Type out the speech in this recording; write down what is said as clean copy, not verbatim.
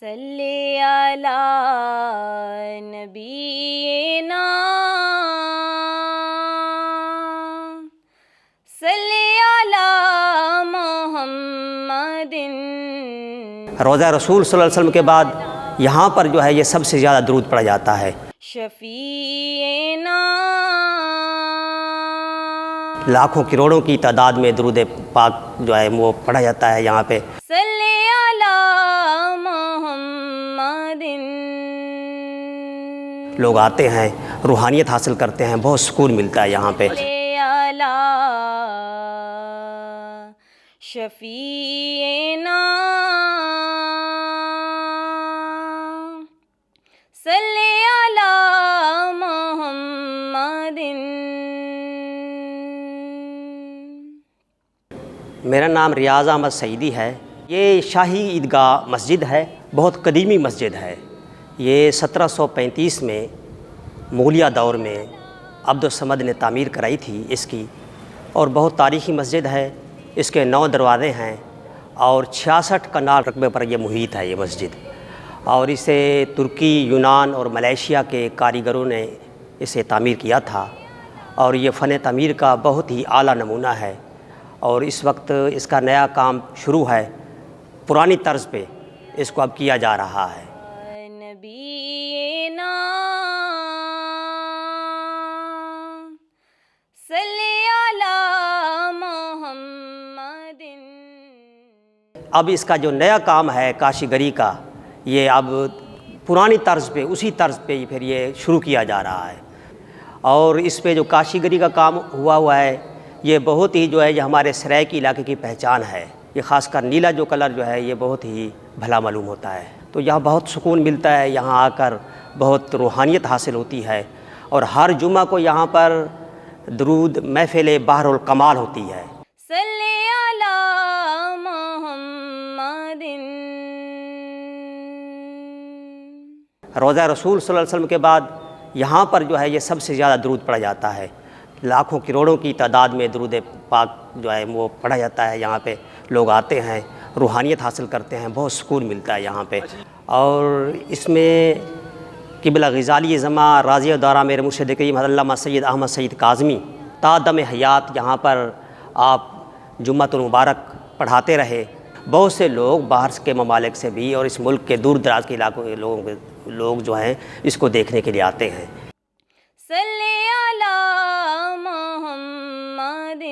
صلی علی نبینا صلی علی محمد۔ روضہ رسول صلی اللہ علیہ وسلم کے بعد یہاں پر جو ہے یہ سب سے زیادہ درود پڑھا جاتا ہے۔ شفیعنا لاکھوں کروڑوں کی تعداد میں درود پاک جو ہے وہ پڑھا جاتا ہے یہاں پہ۔ صلی علی محمد۔ لوگ آتے ہیں، روحانیت حاصل کرتے ہیں، بہت سکون ملتا ہے یہاں پہ۔ صلی علی شفیعنا صلی علی محمد۔ میرا نام ریاض احمد سعیدی ہے۔ یہ شاہی عیدگاہ مسجد ہے، بہت قدیمی مسجد ہے۔ یہ 1735 میں مغلیہ دور میں عبدالصمد نے تعمیر کرائی تھی اس کی، اور بہت تاریخی مسجد ہے۔ اس کے 9 دروازے ہیں اور 66 کنال رقبے پر یہ محیط ہے یہ مسجد، اور اسے ترکی، یونان اور ملیشیا کے کاریگروں نے اسے تعمیر کیا تھا، اور یہ فن تعمیر کا بہت ہی اعلیٰ نمونہ ہے۔ اور اس وقت اس کا نیا کام شروع ہے، پرانی طرز پہ اس کو اب کیا جا رہا ہے۔ نبینا صلی علی محمد۔ اب اس کا جو نیا کام ہے کاشی گری کا، یہ اب پرانی طرز پہ، اسی طرز پہ پھر یہ شروع کیا جا رہا ہے۔ اور اس پہ جو کاشی گری کا کام ہوا ہے، یہ بہت ہی جو ہے یہ ہمارے سرائیکی علاقے کی پہچان ہے۔ یہ خاص کر نیلا جو کلر جو ہے یہ بہت ہی بھلا معلوم ہوتا ہے، تو یہاں بہت سکون ملتا ہے، یہاں آ کر بہت روحانیت حاصل ہوتی ہے، اور ہر جمعہ کو یہاں پر درود محفل بحر الکمال ہوتی ہے۔ صلی علی محمد۔ روضہ رسول صلی اللہ علیہ وسلم کے بعد یہاں پر جو ہے یہ سب سے زیادہ درود پڑھا جاتا ہے۔ لاکھوں کروڑوں کی تعداد میں درود پاک جو ہے وہ پڑھا جاتا ہے یہاں پہ۔ لوگ آتے ہیں، روحانیت حاصل کرتے ہیں، بہت سکون ملتا ہے یہاں پہ۔ اور اس میں قبلہ غزالی زماں راضی دورہ میرے مرشد کریم حضرت علامہ سید احمد سعید کاظمی تا دم حیات یہاں پر آپ جمعۃ المبارک پڑھاتے رہے۔ بہت سے لوگ باہر کے ممالک سے بھی اور اس ملک کے دور دراز کے علاقوں کے لوگ جو ہیں اس کو دیکھنے کے لیے آتے ہیں۔ صلی علی محمد۔